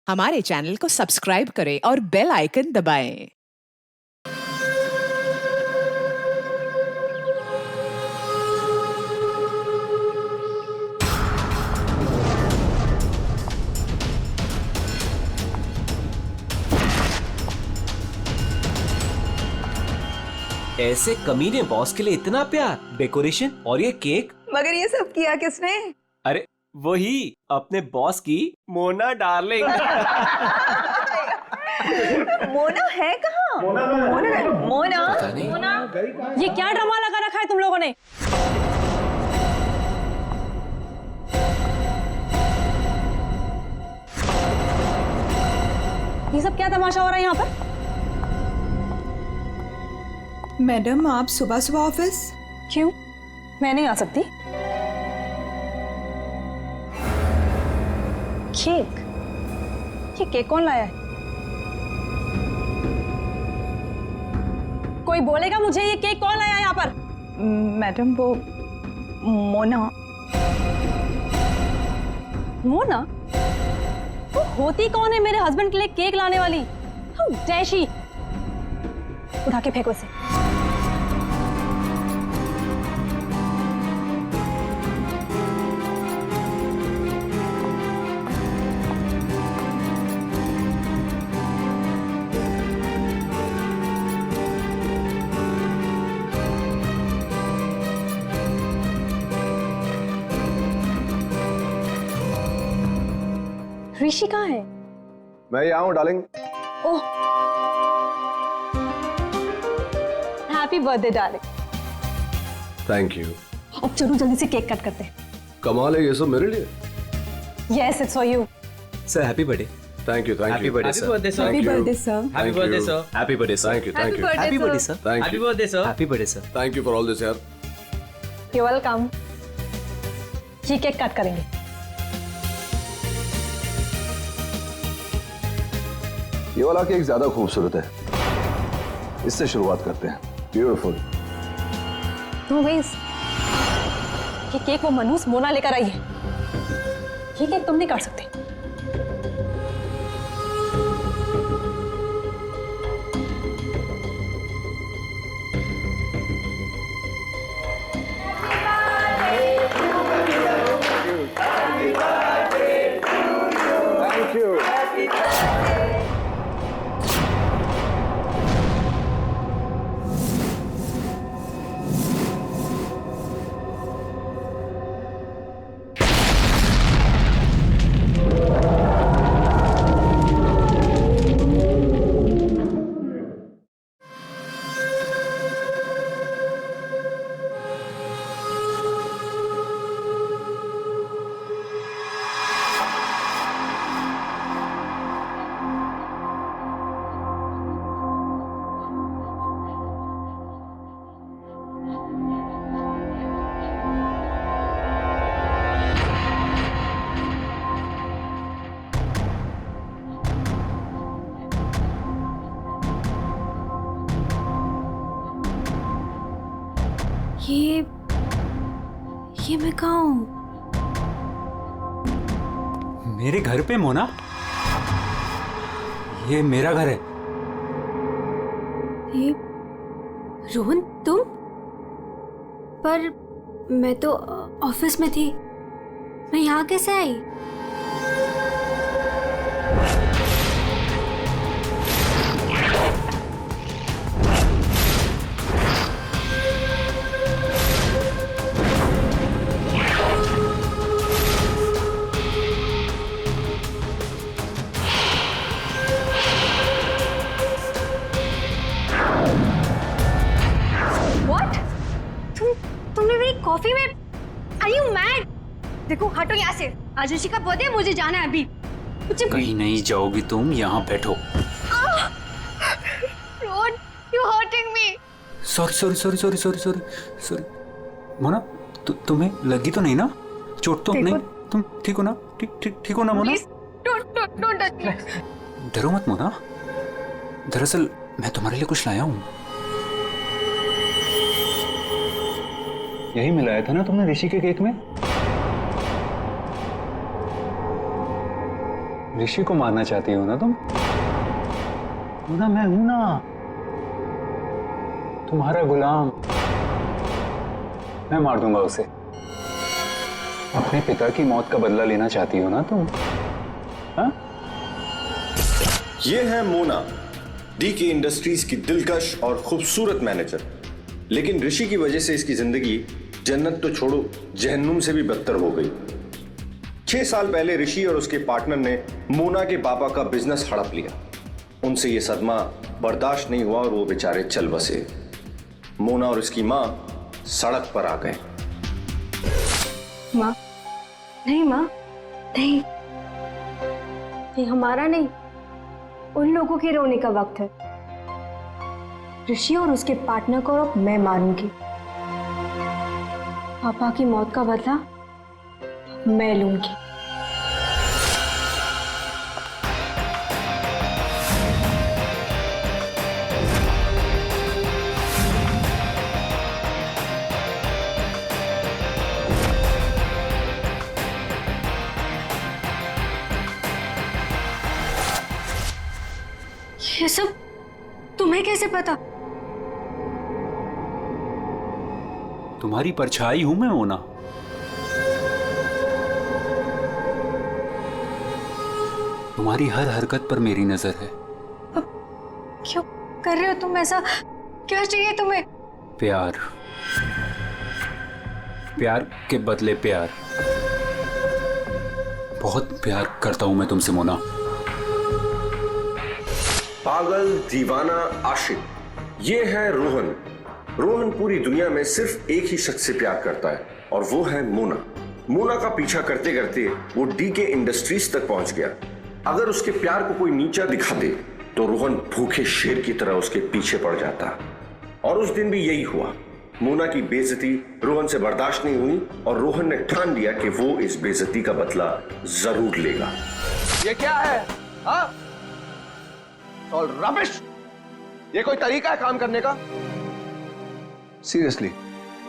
हमारे चैनल को सब्सक्राइब करें और बेल आइकन दबाएं। ऐसे कमीने बॉस के लिए इतना प्यार, डेकोरेशन और ये केक। मगर ये सब किया किसने? अरे वही अपने बॉस की मोना डार्लिंग। मोना है कहाँ? मोना पता नहीं। ये क्या ड्रामा लगा रखा है तुम लोगों ने? ये सब क्या तमाशा हो रहा है यहाँ पर? मैडम, आप सुबह सुबह ऑफिस? क्यों? मैं नहीं आ सकती। केक? ये केक कौन लाया है? कोई बोलेगा मुझे ये केक कौन लाया है यहाँ पर? मैडम, वो मोना। मोना? वो होती कौन है मेरे हस्बैंड के लिए केक लाने वाली? How dare she! उठा के फेंको इसे। ऋषि कहाँ है? मैं यहाँ हूँ darling. Oh, happy birthday darling. Thank you. अब चलो जल्दी से केक कट करते हैं। कमाल है, ये सब मेरे लिए। Yes, it's for you. Sir happy birthday. Thank you, thank happy you. Birthday sir. Happy birthday sir. Happy birthday sir. Happy birthday sir. Thank you, thank you, happy birthday sir. Thank happy you, birthday sir. Happy birthday sir. Thank you for all this यार। You welcome. ये cake cut करेंगे। ये वाला cake ज्यादा खूबसूरत है, इससे शुरुआत करते हैं। ब्यूटीफुल। नो वेज, ये केक वो मनहूस मोना लेकर आई है। ये केक तुम नहीं काट सकते। Thank you. ये मैं कहाँ हूँ? मेरे घर पे मोना? ये मेरा घर है। ये रोहन, तुम? पर मैं तो ऑफिस में थी। मैं यहाँ कैसे आई? तुमने मेरी कॉफी में? Are you mad? देखो, हटो यहाँ से। आज ऋषि का बर्थडे, मुझे जाना है अभी। कहीं नहीं जाओगी तुम, यहाँ बैठो। Rohan, you're hurting me. Sorry. Mona, तुम्हें लगी तो नहीं ना? चोट तो नहीं? तुम ठीक हो ना? ठीक हो ना Mona? Please, don't touch me. डरो मत मोना। दरअसल मैं तुम्हारे लिए कुछ लाया हूँ। यही मिलाया था ना तुमने ऋषि के केक में? ऋषि को मारना चाहती हो ना तुम? ना मैं हूं ना, तुम्हारा गुलाम। मैं मार दूंगा उसे। अपने पिता की मौत का बदला लेना चाहती हो ना तुम? हाँ? ये है मोना, डीके इंडस्ट्रीज की दिलकश और खूबसूरत मैनेजर। लेकिन ऋषि की वजह से इसकी जिंदगी जन्नत तो छोड़ो, जहन्नुम से भी बदतर हो गई। 6 साल पहले ऋषि और उसके पार्टनर ने मोना के पापा का बिजनेस हड़प लिया। उनसे ये सदमा बर्दाश्त नहीं हुआ और वो बेचारे चल बसे। मोना और उसकी माँ सड़क पर आ गए। माँ, नहीं माँ, नहीं, ये हमारा नहीं, उन लोगों के रोने का वक्त है। ऋषि और उसके पार्टनर को अब मैं मारूंगी। पापा की मौत का बदला मैं लूंगी। ये सब तुम्हें कैसे पता? तुम्हारी परछाई हूं मैं मोना। तुम्हारी हर हरकत पर मेरी नजर है। क्यों कर रहे हो तुम ऐसा? क्या चाहिए तुम्हें? प्यार, प्यार के बदले प्यार। बहुत प्यार करता हूं मैं तुमसे मोना। पागल, दीवाना, आशिक, ये है रोहन। रोहन पूरी दुनिया में सिर्फ एक ही शख्स से प्यार करता है और वो है मोना। मोना का पीछा करते करते वो डीके इंडस्ट्रीज तक पहुंच गया। अगर उसके प्यार को कोई नीचा दिखा दे तो रोहन भूखे शेर की तरह उसके पीछे पड़ जाता। और उस दिन भी यही हुआ। मोना की बेइज्जती रोहन से बर्दाश्त नहीं हुई और रोहन ने ठान लिया कि वो इस बेइज्जती का बदला जरूर लेगा। ये क्या है? हाँ? All rubbish. ये कोई तरीका है काम करने का? सीरियसली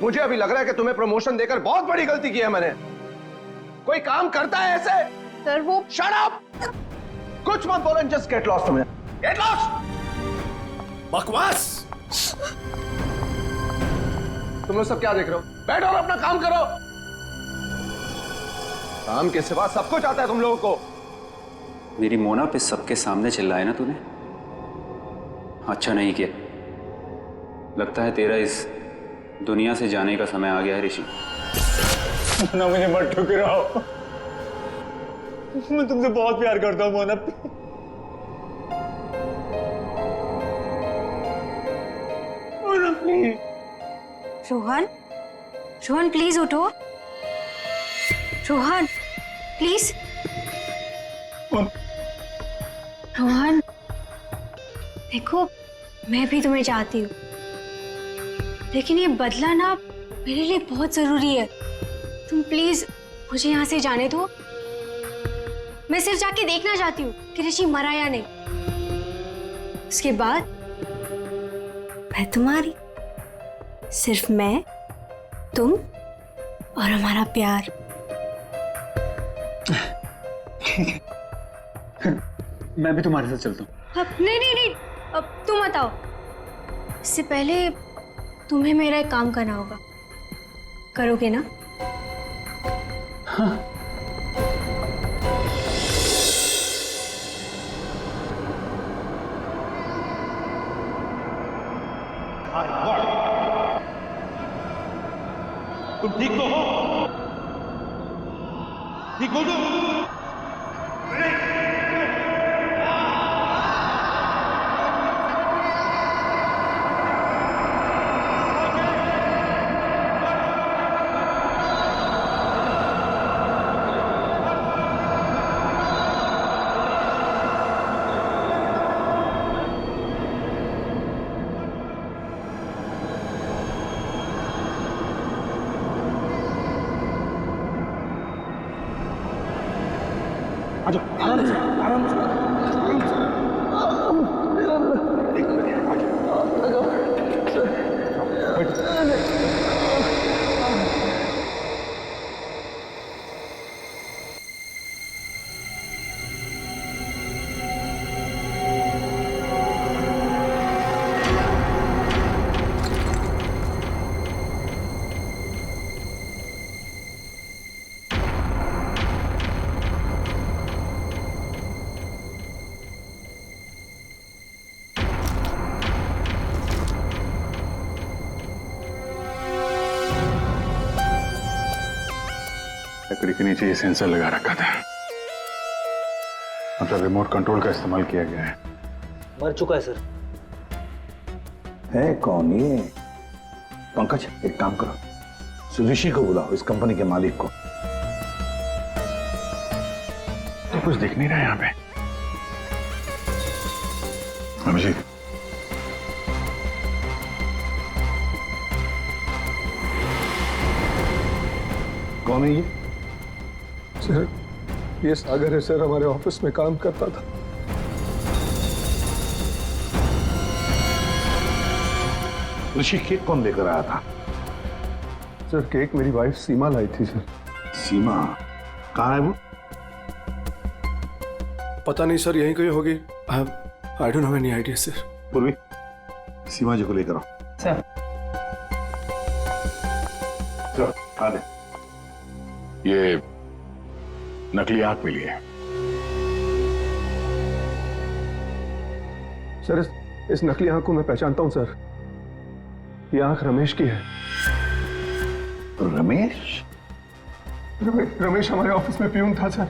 मुझे अभी लग रहा है कि तुम्हें प्रमोशन देकर बहुत बड़ी गलती की है मैंने। कोई काम करता है ऐसे? सर वो शट अप! कुछ मत बोलो, जस्ट गेट लॉस्ट। तुमने गेट लॉस्ट। बकवास। तुम लोग सब क्या देख रहे हो? बैठो और अपना काम करो। काम के सिवा सब कुछ आता है तुम लोगों को। मेरी मोना पे सबके सामने चिल्लाया ना तूने? अच्छा नहीं किया। लगता है तेरा इस दुनिया से जाने का समय आ गया है ऋषि। मोना, मुझे मत ठुकराओ। मैं तुमसे बहुत प्यार करता हूँ मोना। मोना प्लीज। रोहन, रोहन प्लीज उठो। रोहन प्लीज। रोहन देखो, मैं भी तुम्हें चाहती हूँ, लेकिन ये बदला ना मेरे लिए बहुत जरूरी है। तुम प्लीज मुझे यहाँ से जाने दो। मैं सिर्फ जाके देखना चाहती हूँ कि ऋषि मरा या नहीं। उसके बाद मैं तुम्हारी, सिर्फ मैं, तुम और हमारा प्यार। मैं भी तुम्हारे साथ चलता हूँ। अब नहीं नहीं नहीं, अब तुम बताओ। इससे पहले तुम्हें मेरा एक काम करना होगा। करोगे ना? हाँ। तुम ठीक तो हो? ठीक हो तुम? लकड़ी के नीचे ये सेंसर लगा रखा था, मतलब रिमोट कंट्रोल का इस्तेमाल किया गया है। मर चुका है सर। है कौन ये? पंकज, एक काम करो, सुदीशी को बुलाओ, इस कंपनी के मालिक को। तो कुछ दिख नहीं रहा है यहाँ पे। अभिषेक, कौन है ये? सर, ये सागर है सर, हमारे ऑफिस में काम करता था। ऋषि केक कौन लेकर आया था? सर, केक मेरी वाइफ सीमा लाई थी सर। सीमा कहाँ है वो? पता नहीं सर, यहीं कहीं होगी। I don't have any idea sir. पूर्वी, सीमा जी को लेकर आओ। सर। चलो, आ दे। ये नकली आंख मिली है। सर, इस नकली आंख को मैं पहचानता हूं सर। ये आंख रमेश की है। रमेश? रमेश हमारे ऑफिस में प्यून था सर।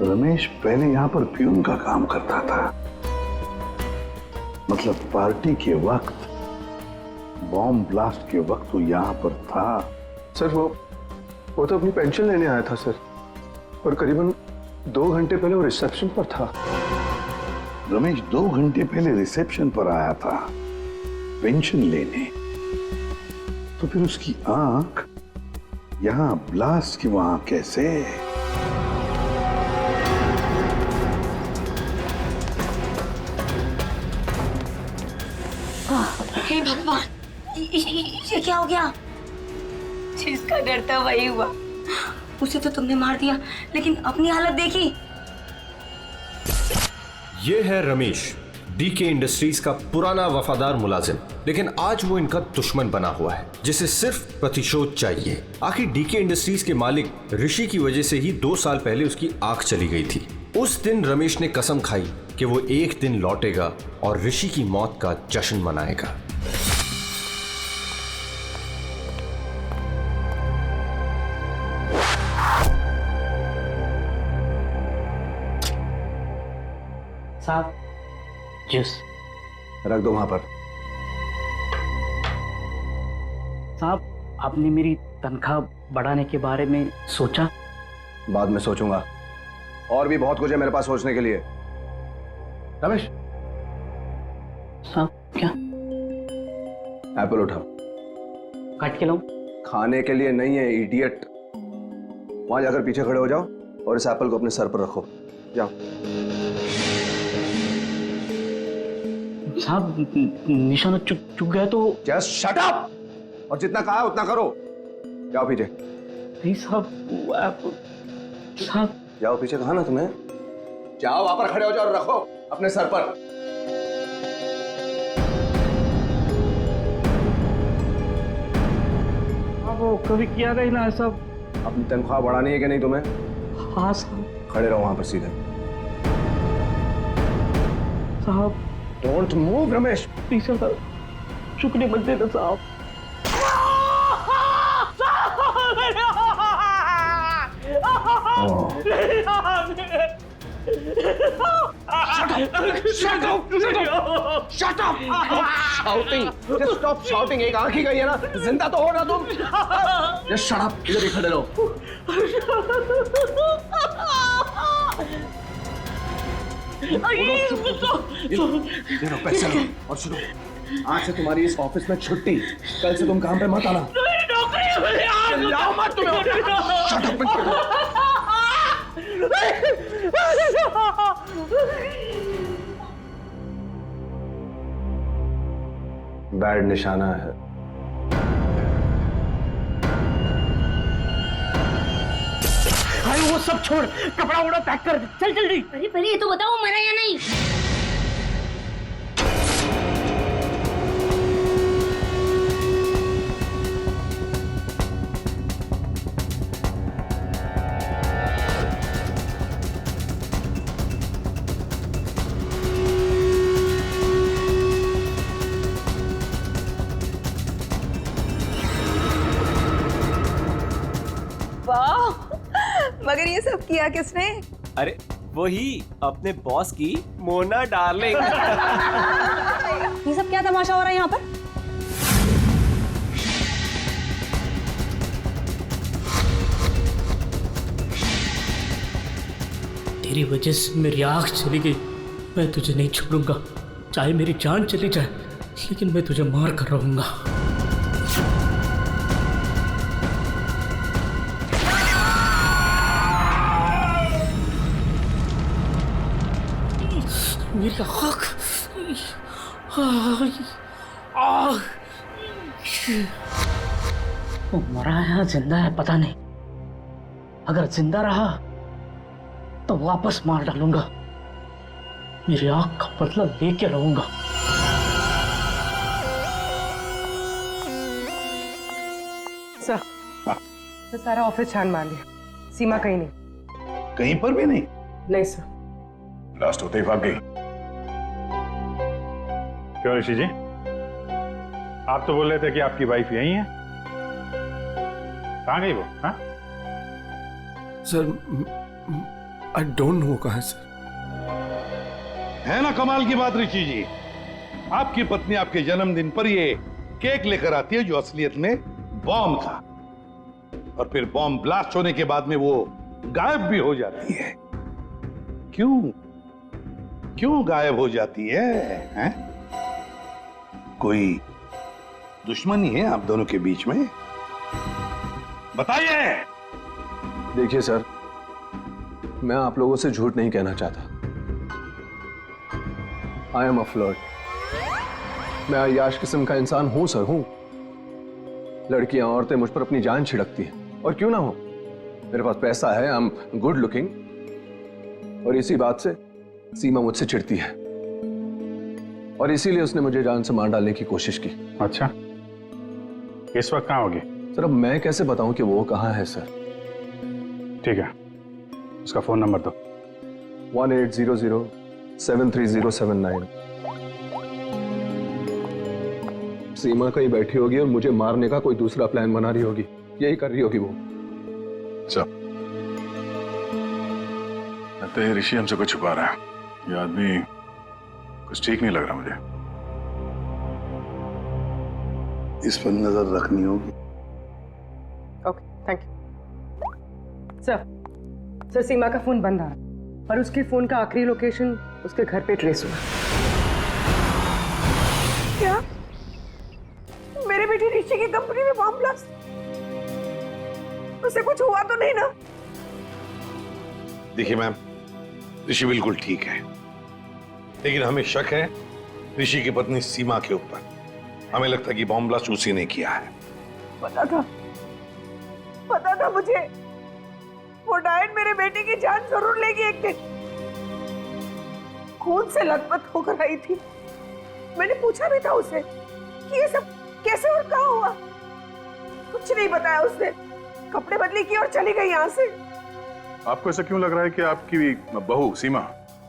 रमेश पहले यहाँ पर प्यून का काम करता था, मतलब पार्टी के वक्त, बॉम्ब ब्लास्ट के वक्त वो यहाँ पर था। सर, वो तो अपनी पेंशन लेने आया था सर, और करीबन 2 घंटे पहले वो रिसेप्शन पर था। रमेश 2 घंटे पहले रिसेप्शन पर आया था पेंशन लेने, तो फिर उसकी आंख यहां ब्लास्ट की वहां कैसे? हे भगवान, ये क्या हो गया? जिसका डर था वही हुआ। उसे तो तुमने मार दिया, लेकिन अपनी हालत देखी। ये है रमेश, डीके इंडस्ट्रीज का पुराना वफादार मुलाजिम, लेकिन आज वो इनका दुश्मन बना हुआ है, जिसे सिर्फ प्रतिशोध चाहिए। आखिर डीके इंडस्ट्रीज के मालिक ऋषि की वजह से ही 2 साल पहले उसकी आंख चली गई थी। उस दिन रमेश ने कसम खाई कि वो एक दिन लौटेगा और ऋषि की मौत का जश्न मनाएगा। साहब, जूस रख दो वहां पर। साहब, आपने मेरी तनख्वाह बढ़ाने के बारे में सोचा? बाद में सोचूंगा, और भी बहुत कुछ है मेरे पास सोचने के लिए। रमेश, साहब क्या? एप्पल उठाओ। काट के लाऊं? खाने के लिए नहीं है इडियट। वहां जाकर पीछे खड़े हो जाओ और इस एप्पल को अपने सर पर रखो। जाओ। साहब, निशाना चुक गया तो? जस्ट शट अप, और जितना कहा है उतना करो। जाओ पीछे। नहीं साहब, साहब जाओ पीछे, कहा ना तुम्हें? जाओ, वहां पर खड़े हो जाओ और रखो अपने सर पर। वो कभी किया नहीं ना सब। अपनी तनख्वाह बढ़ानी है कि नहीं तुम्हें? हाँ साहब। खड़े रहो वहां पर सीधे। साहब डोंट मूव रमेश। प्लीज साहब, शुक्रिया मत देना साहब। Shut up! Shouting. Just stop shouting. एक आंख ही गई है ना, जिंदा तो हो ना तुम। Just shut up. इधर ही खड़े रहो। ये लो पैसे लो और सुनो, आज से तुम्हारी इस ऑफिस में छुट्टी। कल से तुम काम पे मत आना। चिल्लाओ मत तुम। Shut up. बैड निशाना है। भाई वो सब छोड़, कपड़ा वपड़ा पैक कर, चल जल्दी। अरे पहले ये तो बताओ, मरा या नहीं? ये सब किया किसने? अरे वही अपने बॉस की मोना डार्लिंग। ये सब क्या तमाशा हो रहा है यहाँ पर? तेरी वजह से मेरी आँख चली गई। मैं तुझे नहीं छोड़ूंगा, चाहे मेरी जान चली जाए, लेकिन मैं तुझे मार कर रहूंगा। मेरी आँख, वो मरा है या जिंदा है पता नहीं। अगर जिंदा रहा तो वापस मार डालूंगा। मेरी आंख का बदला लेके रहूंगा। सर, तो सारा ऑफिस छान मार लिया, सीमा कहीं नहीं। कहीं पर भी नहीं? नहीं सर। लास्ट होते ही भाग गई। क्यों ऋषि जी, आप तो बोल रहे थे कि आपकी वाइफ यही है, कहाँ गई वो? हाँ सर, आई डोंट नो कहाँ है सर। है ना कमाल की बात ऋषि जी, आपकी पत्नी आपके जन्मदिन पर ये केक लेकर आती है जो असलियत में बॉम्ब था, और फिर बॉम्ब ब्लास्ट होने के बाद में वो गायब भी हो जाती है। क्यों क्यों गायब हो जाती है, हैं? कोई दुश्मनी है आप दोनों के बीच में? बताइए। देखिए सर, मैं आप लोगों से झूठ नहीं कहना चाहता। I am a flirt. मैं अय्याश किस्म का इंसान हूं सर, हूं। लड़कियां, औरतें मुझ पर अपनी जान छिड़कती हैं, और क्यों ना हो। मेरे पास पैसा है, आई एम गुड लुकिंग, और इसी बात से सीमा मुझसे चिढ़ती है, और इसीलिए उसने मुझे जान से मार डालने की कोशिश की। अच्छा, इस वक्त कहाँ होगी? सर अब मैं कैसे बताऊं कि वो कहाँ है सर? ठीक है, उसका फोन नंबर दो। 1800-73079। सीमा कहीं बैठी होगी और मुझे मारने का कोई दूसरा प्लान बना रही होगी, यही कर रही होगी वो। लगता है ऋषि हमसे कुछ छुपा रहा है। ये आदमी कुछ ठीक नहीं लग रहा मुझे। इस पर नजर रखनी होगी। Okay, thank you sir. Sir, Seema का फोन बंद आ रहा, और उसके फोन का आखिरी लोकेशन उसके घर पे ट्रेस हुआ। क्या? मेरे बेटे ऋषि की कंपनी में बॉम्ब ब्लास्ट? उसे कुछ हुआ तो नहीं ना? देखिए मैम, ऋषि बिल्कुल ठीक है, लेकिन हमें शक है ऋषि की पत्नी सीमा के ऊपर। हमें लगता है कि बॉम्ब ब्लास्ट उसी ने किया है। पता था मुझे, वो डायन मेरे बेटे की जान जरूर लेगी एक दिन। खून से लथपथ होकर आई थी। मैंने पूछा भी था उसे कि ये सब कैसे और कहाँ हुआ। कुछ नहीं बताया उसने। कपड़े बदली की और चली गई यहाँ से। आपको ऐसा क्यों लग रहा है कि आपकी बहू सीमा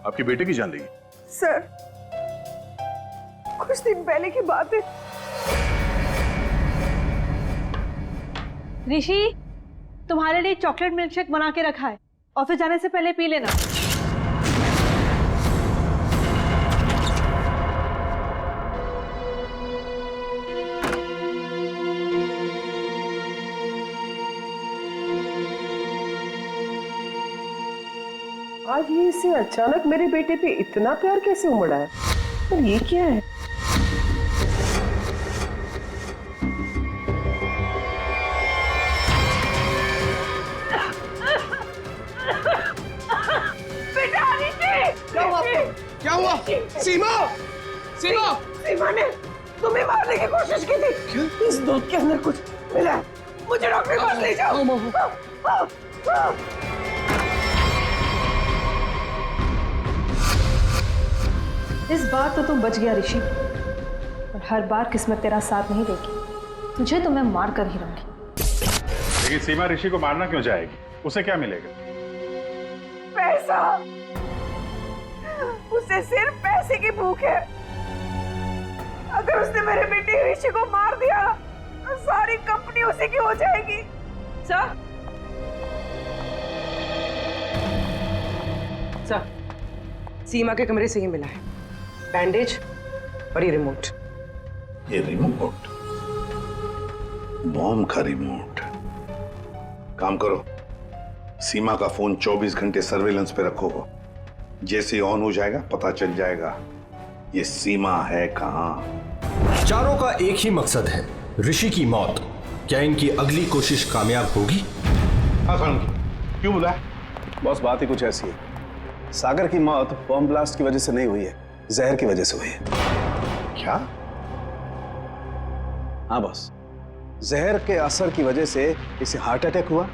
आपकी बेटे की जान लेगी? सर, कुछ दिन पहले की बात है। ऋषि, तुम्हारे लिए चॉकलेट मिल्कशेक बना के रखा है, ऑफिस जाने से पहले पी लेना। आज ये इससे अचानक मेरे बेटे पे इतना प्यार कैसे उमड़ा है? और ये क्या है? क्या हुआ? सीमा! सीमा! सीमा ने तुम्हें मारने की कोशिश की थी। इस दूध के अंदर कुछ मिला है। मुझे डॉक्टर के पास ले जाओ। इस बार तो तुम बच गया ऋषि, और हर बार किस्मत तेरा साथ नहीं देगी। तुझे तो मैं मार कर ही रहूंगी। लेकिन सीमा ऋषि को मारना क्यों चाहेगी? उसे क्या मिलेगा? पैसा। उसे सिर्फ पैसे की भूख है। अगर उसने मेरे बेटे ऋषि को मार दिया तो सारी कंपनी उसी की हो जाएगी। सर, सर, सीमा के कमरे से ही मिला है बैंडेज और ये रिमोट। ये रिमोट? बॉम्ब का रिमोट? काम करो, सीमा का फोन 24 घंटे सर्वेलेंस पे रखो। जैसे ऑन हो जाएगा पता चल जाएगा ये सीमा है कहां। चारों का एक ही मकसद है, ऋषि की मौत। क्या इनकी अगली कोशिश कामयाब होगी? हाँ क्यों बुलाया? बॉस, बात ही कुछ ऐसी है। सागर की मौत बॉम्ब ब्लास्ट की वजह से नहीं हुई है, जहर की वजह से हुई है। क्या? हाँ बॉस, जहर के असर की वजह से इसे हार्ट अटैक हुआ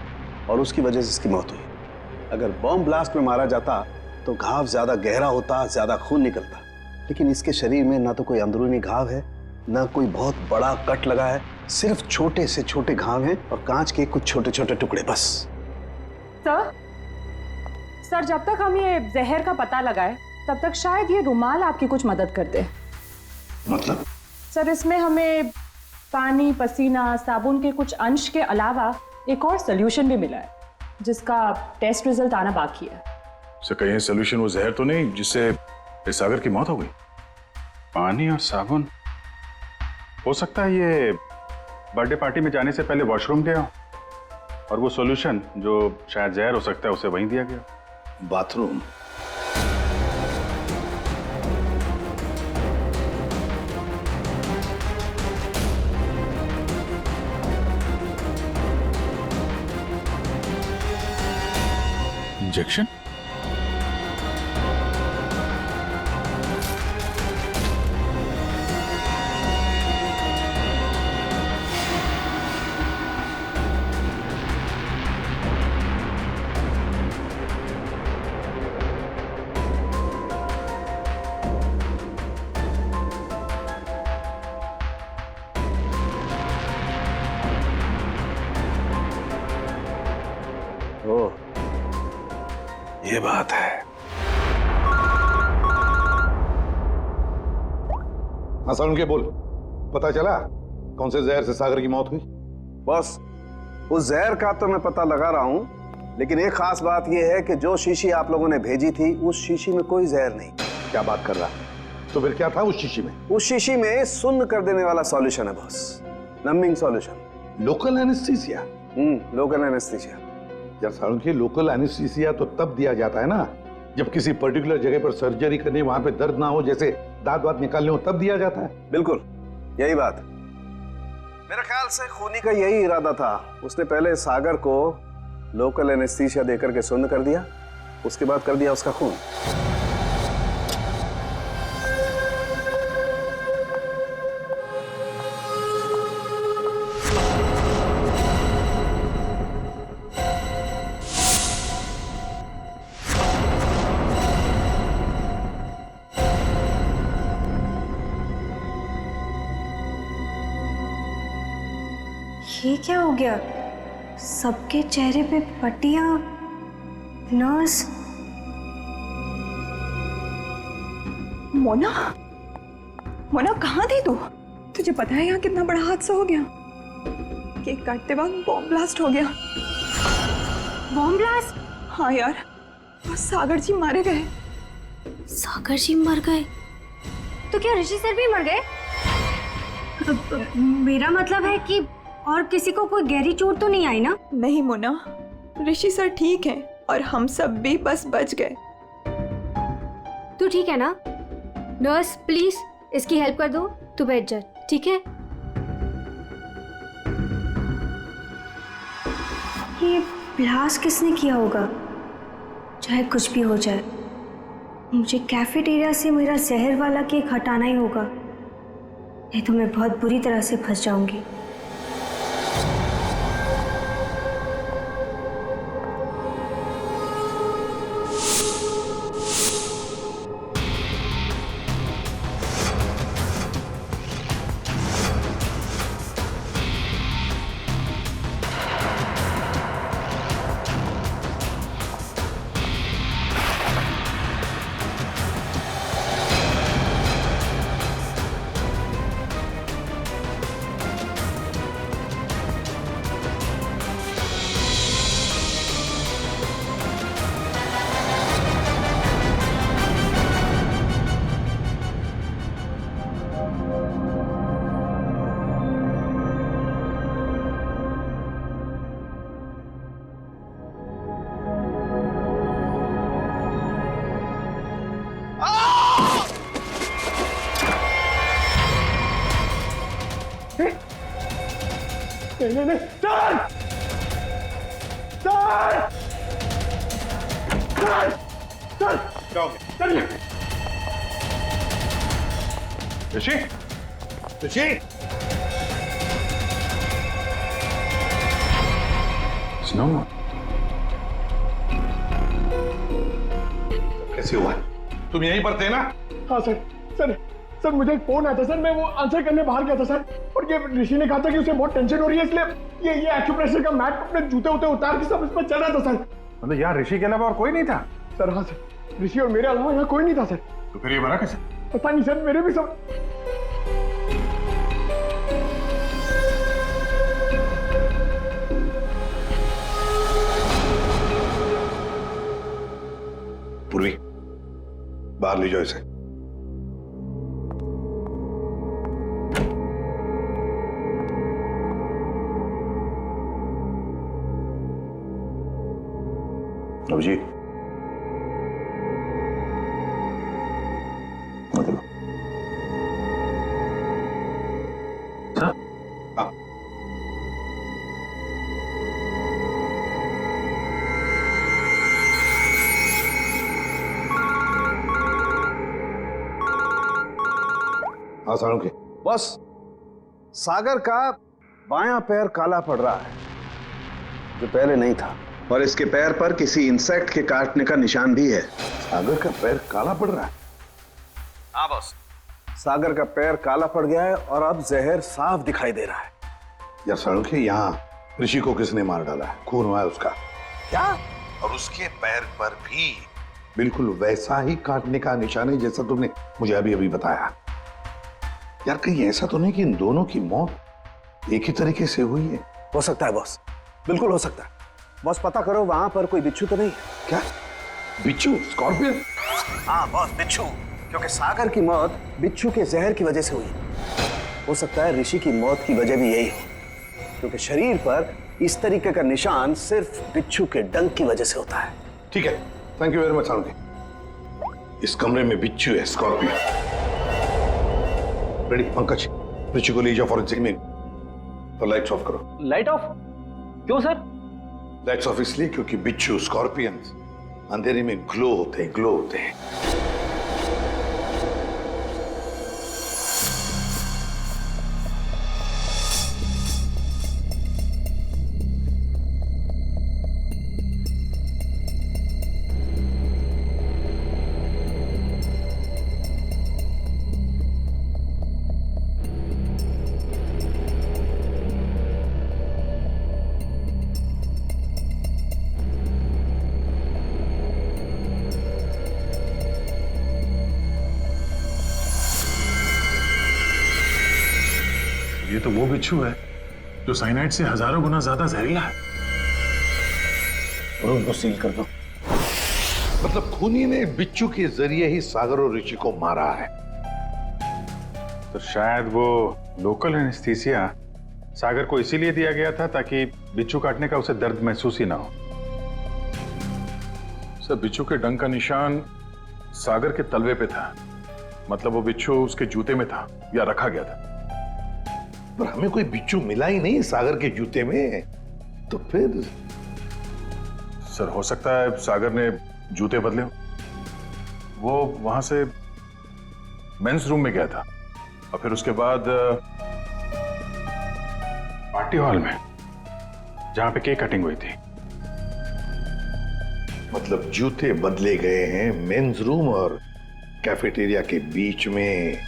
और उसकी वजह से इसकी मौत हुई। अगर बॉम्ब ब्लास्ट में मारा जाता तो घाव ज्यादा गहरा होता, ज्यादा खून निकलता, लेकिन इसके शरीर में ना तो कोई अंदरूनी घाव है, ना कोई बहुत बड़ा कट लगा है, सिर्फ छोटे से छोटे घाव हैं और कांच के कुछ छोटे छोटे टुकड़े बस। सर, जब तक हम ये जहर का पता लगाए तब तक शायद ये रुमाल आपकी कुछ मदद कर दे। मतलब? सर, इसमें हमें पानी, पसीना, साबुन के कुछ अंश के अलावा एक और सोल्यूशन भी मिला है जिसका टेस्ट रिजल्ट आना बाकी है। से कहीं सोल्यूशन वो जहर तो नहीं जिससे सागर की मौत हो गई? पानी और साबुन? हो सकता है ये बर्थडे पार्टी में जाने से पहले वॉशरूम गया और वो सॉल्यूशन जो शायद जहर हो सकता है उसे वहीं दिया गया। बाथरूम? इंजेक्शन? ओह, ये बात है। हसन के बोल, पता चला कौन से जहर से सागर की मौत हुई? बस उस जहर का तो मैं पता लगा रहा हूं, लेकिन एक खास बात यह है कि जो शीशी आप लोगों ने भेजी थी उस शीशी में कोई जहर नहीं। क्या बात कर रहा? तो फिर क्या था उस शीशी में? उस शीशी में सुन्न कर देने वाला सॉल्यूशन है boss, numbing solution. Local anaesthesia? Local anaesthesia. यार सारुण के, लोकल एनेस्थीसिया तो तब दिया जाता है ना जब किसी पर्टिकुलर जगह पर सर्जरी करनी, वहां पे दर्द ना हो, जैसे दांत वात निकालने हो, तब दिया जाता है। बिल्कुल यही बात। मेरे ख्याल से खूनी का यही इरादा था। उसने पहले सागर को लोकल एनेस्थीसिया देकर के सुन्न कर दिया, उसके बाद कर दिया उसका खून। ये क्या हो गया? सबके चेहरे पे पट्टियां, नर्स। मोना, मोना कहाँ थी तू? तुझे पता है यहाँ कितना बड़ा हादसा हो गया? केक काटते वक्त बॉम्ब ब्लास्ट हो गया। Bomb blast? हाँ यार, और सागर जी मारे गए। सागर जी मर गए? तो क्या ऋषि सर भी मर गए? मेरा मतलब है कि और किसी को कोई गहरी चोट तो नहीं आई ना? नहीं मोना, ऋषि सर ठीक हैं और हम सब भी बस बच गए। तू ठीक है ना? नर्स प्लीज इसकी हेल्प कर दो, तू बैठ जा, ठीक है? ये ब्लास्ट किसने किया होगा? चाहे कुछ भी हो जाए, मुझे कैफेटेरिया से मेरा जहर वाला केक हटाना ही होगा, नहीं तो मैं बहुत बुरी तरह से फंस जाऊंगी। नहीं नहीं सर सर सर सर क्या हो गया? चलिए ऋषि ऋषि स्नो कैसे हुआ? तुम यहीं पर थे ना? हाँ सर सर सर मुझे एक फोन आया था सर, मैं वो आंसर करने बाहर गया था सर, और ये ऋषि ने कहा था कि उसे बहुत टेंशन हो रही है, इसलिए ये एक्यूप्रेशर का मैट अपने जूते उते उतार के सब इस पर चल रहा था सर। मतलब यार ऋषि के अलावा और कोई नहीं था? सर हाँ सर, ऋषि और मेरे अलावा यहाँ कोई नहीं था सर। तो फिर ये बना कैसे? पता नहीं सर, मेरे भी सब पूर्वी बाहर ले जाओ इसे। अभिजीत मतलब हाँ हाँ साळुंखे। बस सागर का बायां पैर काला पड़ रहा है जो पहले नहीं था, और इसके पैर पर किसी इंसेक्ट के काटने का निशान भी है। सागर का पैर काला पड़ रहा है? हाँ बॉस, सागर का पैर काला पड़ गया है और अब जहर साफ दिखाई दे रहा है। यार साळुंखे, यहाँ ऋषि को किसने मार डाला है? खून हुआ है उसका क्या? और उसके पैर पर भी बिल्कुल वैसा ही काटने का निशान है जैसा तुमने मुझे अभी अभी बताया। यार कहीं ऐसा तो नहीं कि इन दोनों की मौत एक ही तरीके से हुई है? हो सकता है बॉस, बिल्कुल हो सकता है। बॉस पता करो वहां पर कोई बिच्छू तो नहीं है। क्या बिच्छू? स्कॉर्पियन? हाँ बॉस, बिच्छू, क्योंकि सागर की मौत बिच्छू के जहर की वजह से हुई। हो सकता है ऋषि की मौत की वजह भी यही हो, क्योंकि शरीर पर इस तरीके का निशान सिर्फ बिच्छू के डंक की वजह से होता है। ठीक है, thank you very much Salunkhe. इस कमरे में बिच्छू है, स्कॉर्पियन। रेडी पंकज, ऋषि को ले जाओ फॉरेंसिक में और लाइट्स ऑफ करो। लाइट ऑफ क्यों सर? लाइट्स ऑफ इसलिए क्योंकि बिच्छू स्कॉर्पियन अंधेरे में ग्लो होते हैं। ये तो वो बिच्छू है जो साइनाइड से हजारों गुना ज्यादा जहरीला है। और उनको सील कर दो। मतलब खूनी ने बिच्छू के जरिए ही सागर और ऋषि को मारा है। तो शायद वो लोकल एनेस्थीसिया सागर को इसीलिए दिया गया था ताकि बिच्छू काटने का उसे दर्द महसूस ही ना हो। सर, बिच्छू के डंक का निशान सागर के तलवे पे था, मतलब वो बिच्छू उसके जूते में था या रखा गया था। पर हमें कोई बिच्छू मिला ही नहीं सागर के जूते में, तो फिर सर हो सकता है सागर ने जूते बदले हो। वो वहां से मेंस रूम में गया था और फिर उसके बाद पार्टी हॉल में जहां पे केक कटिंग हुई थी। मतलब जूते बदले गए हैं मेंस रूम और कैफेटेरिया के बीच में।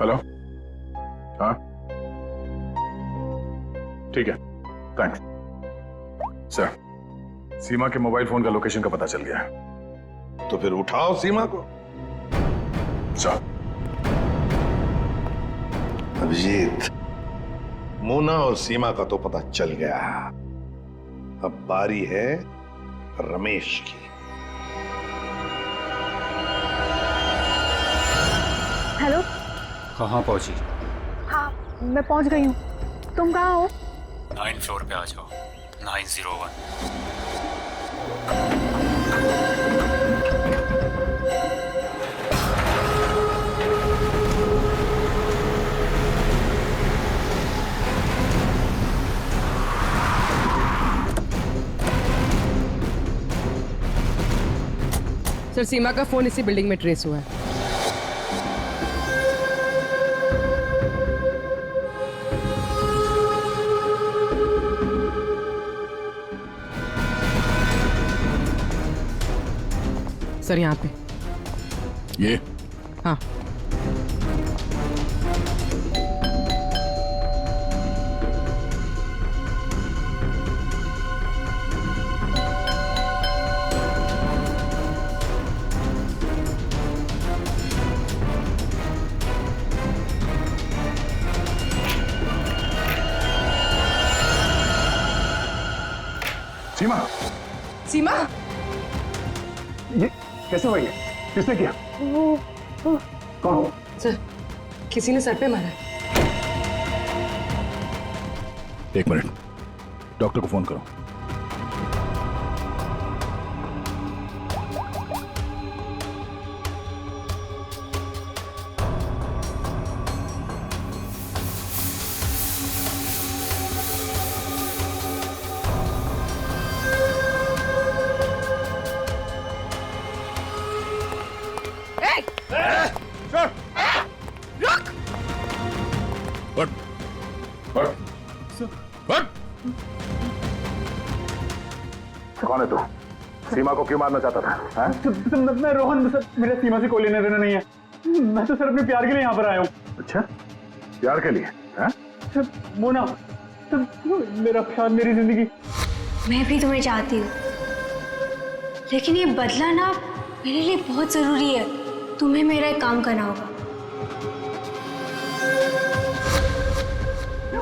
हेलो, हाँ ठीक है, थैंक्स सर। सीमा के मोबाइल फोन का लोकेशन का पता चल गया है। तो फिर उठाओ सीमा को। सर अभिजीत, मोना और सीमा का तो पता चल गया, अब बारी है रमेश की। हेलो। कहाँ पहुंची? हाँ मैं पहुंच गई हूँ, तुम कहाँ हो? 9 फ्लोर पे आ जाओ, 901। सर सीमा का फोन इसी बिल्डिंग में ट्रेस हुआ है। सर यहाँ पे ये हाँ। सीमा, सीमा ये कैसे हुआ? ये किसने किया? कौन? सर किसी ने सर पे मारा है। एक मिनट, डॉक्टर को फोन करो। कौन है तू? सीमा को क्यों मारना चाहता था? मैं रोहन, सर मेरा सीमा से कोई लेना देना नहीं है। मैं तो सर अपने प्यार के लिए यहाँ पर आया हूँ। अच्छा, प्यार के लिए? सर मोना, सर मेरा प्यार, मेरी जिंदगी। मैं भी तुम्हें चाहती हूँ, लेकिन ये बदला ना मेरे लिए बहुत जरूरी है। तुम्हें मेरा एक काम करना होगा।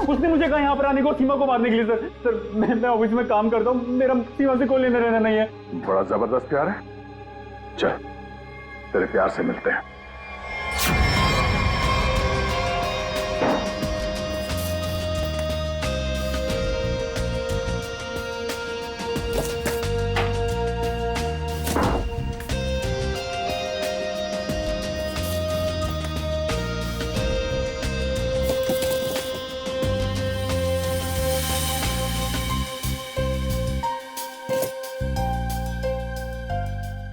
उसने मुझे कहा यहाँ पर आने को, सीमा को मारने के लिए। सर मैं ऑफिस में काम करता हूँ, मेरा सीमा से कोई लेना देना नहीं है। बड़ा जबरदस्त प्यार है। चल तेरे प्यार से मिलते हैं।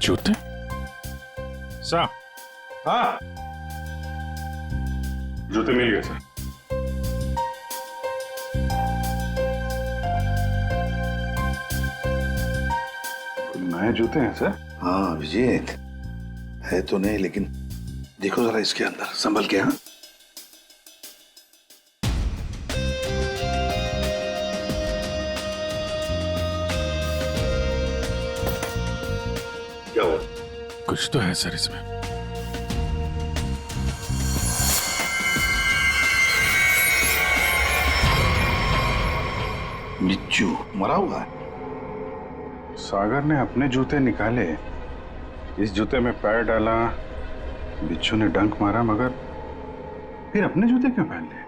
जूते? सर, हाँ, जूते मिल गए सर। नए जूते हैं सर? हाँ विजेत, है तो नहीं, लेकिन देखो जरा इसके अंदर, संभल के। हाँ क्या हुआ? कुछ तो है सर इसमें। बिच्छू मरा हुआ है। सागर ने अपने जूते निकाले, इस जूते में पैर डाला, बिच्छू ने डंक मारा, मगर फिर अपने जूते क्यों पहन लिए?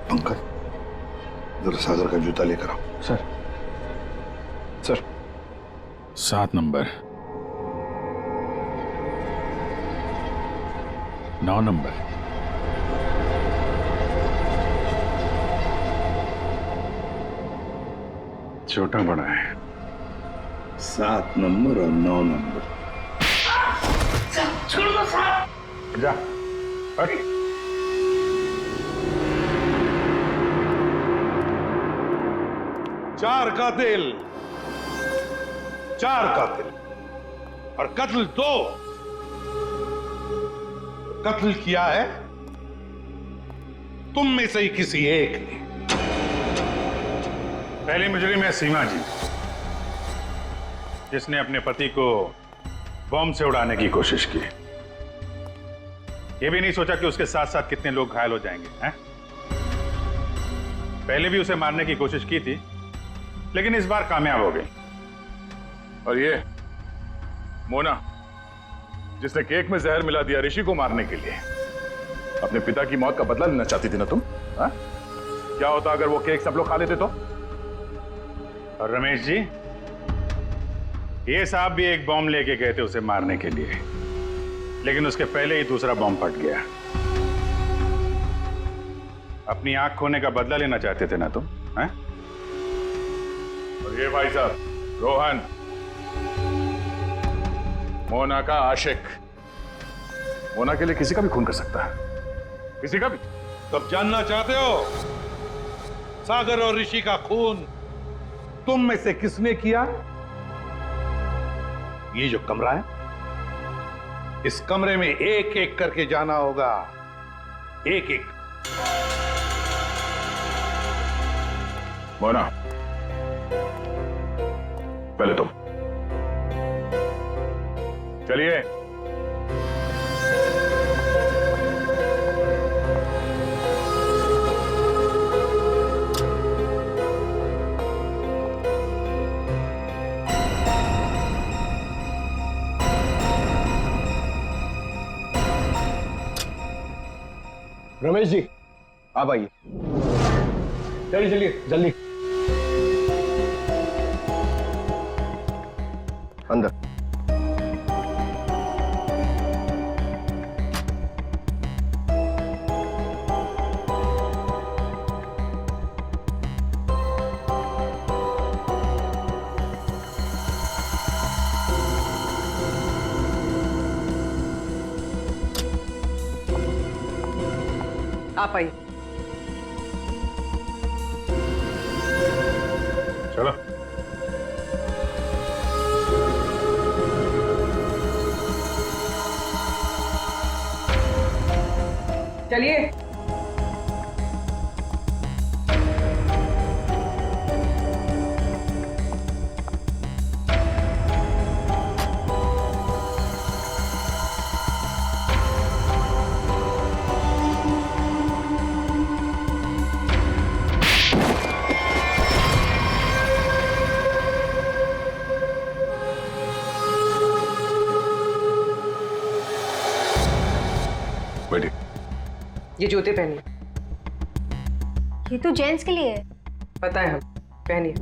पंकज, जरा सागर का जूता लेकर आओ। सर, सर 7 नंबर, 9 नंबर, छोटा बड़ा है। 7 नंबर और 9 नंबर। छोड़ दो साहब। जा, हट। चार कातिल और कत्ल 2। कत्ल किया है तुम में से ही किसी एक ने। पहली मुजरिम है सीमा जी, जिसने अपने पति को बॉम्ब से उड़ाने की कोशिश की। यह भी नहीं सोचा कि उसके साथ साथ कितने लोग घायल हो जाएंगे, हैं? पहले भी उसे मारने की कोशिश की थी, लेकिन इस बार कामयाब हो गई। और ये मोना, जिसने केक में जहर मिला दिया ऋषि को मारने के लिए, अपने पिता की मौत का बदला लेना चाहती थी ना तुम? हा? क्या होता अगर वो केक सब लोग खा लेते तो? और रमेश जी, ये साहब भी एक बॉम्ब लेके गए थे उसे मारने के लिए, लेकिन उसके पहले ही दूसरा बॉम्ब फट गया। अपनी आंख खोने का बदला लेना चाहते थे ना तुम, हैं? और ये भाई साहब रोहन, मोना का आशिक मोना के लिए किसी का भी खून कर सकता है, किसी का भी। तब जानना चाहते हो सागर और ऋषि का खून तुम में से किसने किया? ये जो कमरा है, इस कमरे में एक एक करके जाना होगा, एक एक। मोना, पहले तुम चलिए। रमेश जी, आप आइए। चलिए चलिए जल्दी अंदर। आप आइए। चलो। चलिए। बैठिए। ये जूते पहनिए। ये तो जेंट्स के लिए है। पता है, हम पहनिए।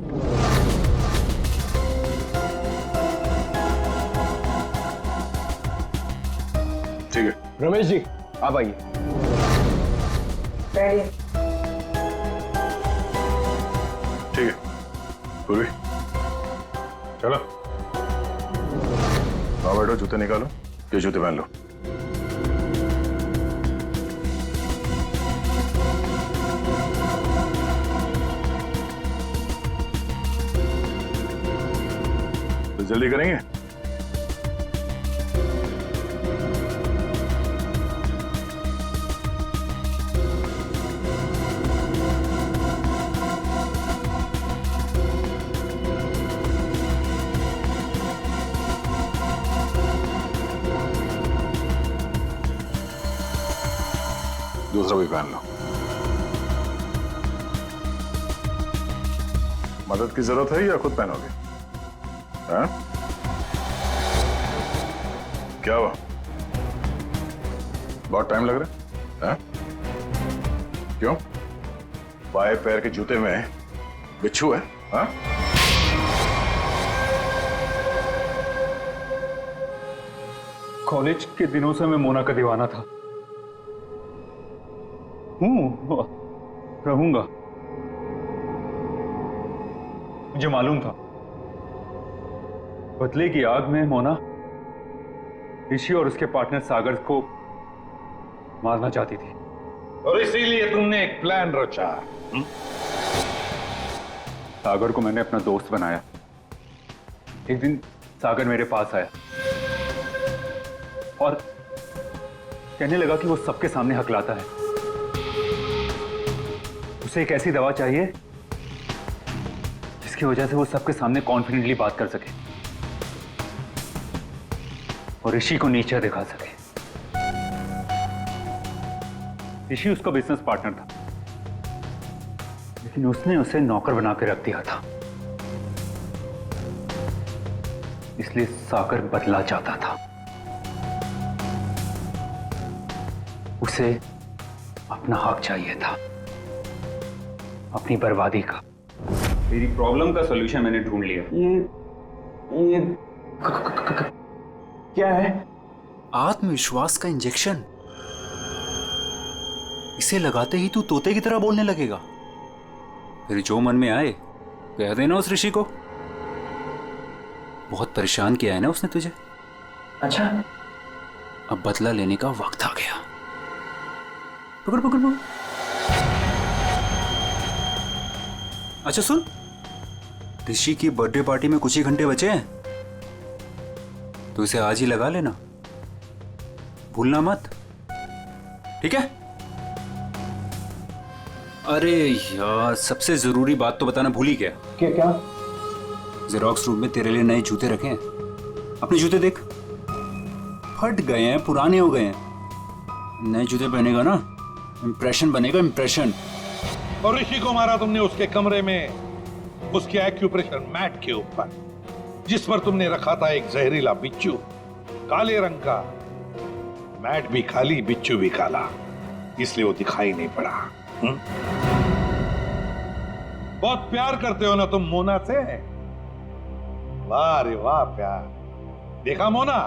ठीक है। रमेश जी, आप आइए। पहनिए। ठीक है। पूर्वी, चलो। आओ बैठो, जूते निकालो। ये जूते पहन लो। तो जल्दी करेंगे। दूसरा भी पहन लो। मदद की जरूरत है या खुद पहनोगे? हाँ? क्या हुआ? बहुत टाइम लग रहा है? हाँ? क्यों? बाएं पैर के जूते में बिच्छू है? हाँ? कॉलेज के दिनों से मैं मोना का दीवाना था। रहूंगा। मुझे मालूम था बदले की आग में मोना ऋषि और उसके पार्टनर सागर को मारना चाहती थी, और इसीलिए तुमने एक प्लान रचा। सागर को मैंने अपना दोस्त बनाया। एक दिन सागर मेरे पास आया और कहने लगा कि वो सबके सामने हकलाता है। उसे एक ऐसी दवा चाहिए जिसकी वजह से वो सबके सामने कॉन्फिडेंटली बात कर सके और ऋषि को नीचा दिखा सके। ऋषि उसका बिजनेस पार्टनर था, लेकिन उसने उसे नौकर बना के रख दिया था, इसलिए सागर बदला चाहता था। उसे अपना हक चाहिए था, अपनी बर्बादी का। मेरी प्रॉब्लम का सॉल्यूशन मैंने ढूंढ लिया। ये क्या है? आत्मविश्वास का इंजेक्शन। इसे लगाते ही तू तोते की तरह बोलने लगेगा। फिर जो मन में आए कह देना उस ऋषि को। बहुत परेशान किया है ना उसने तुझे, अच्छा, अब बदला लेने का वक्त आ गया। पकड़ पकड़ पकड़। अच्छा सुन, ऋषि की बर्थडे पार्टी में कुछ ही घंटे बचे हैं, तो इसे आज ही लगा लेना, भूलना मत, ठीक है? अरे यार, सबसे जरूरी बात तो बताना भूल ही गया। क्या? जेरोक्स रूम में तेरे लिए नए जूते रखे हैं। अपने जूते देख, फट गए हैं, पुराने हो गए हैं। नए जूते पहनेगा ना, इंप्रेशन बनेगा, इंप्रेशन। और ऋषि को मारा तुमने उसके कमरे में, उसके एक्यूप्रेशर मैट के ऊपर, जिस पर तुमने रखा था एक जहरीला बिच्छू, काले रंग का। मैट भी काली, बिच्छू भी काला, इसलिए वो दिखाई नहीं पड़ा। बहुत प्यार करते हो ना तुम मोना से? वाह रे वाह प्यार। देखा मोना,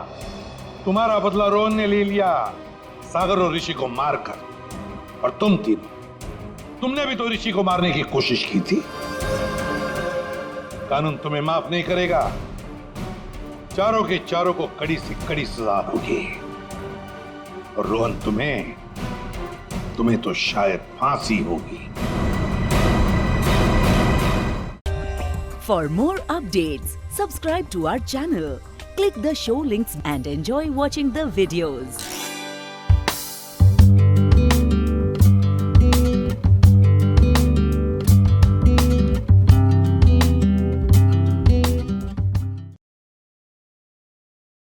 तुम्हारा बदला रोहन ने ले लिया सागर और ऋषि को मारकर। और तुम तुमने भी तो ऋषि को मारने की कोशिश की थी। कानून तुम्हें माफ नहीं करेगा। चारों के चारों को कड़ी से कड़ी सजा होगी। और रोहन, तुम्हें तो शायद फांसी होगी। For more updates, subscribe to our channel, click the show links and enjoy watching the videos.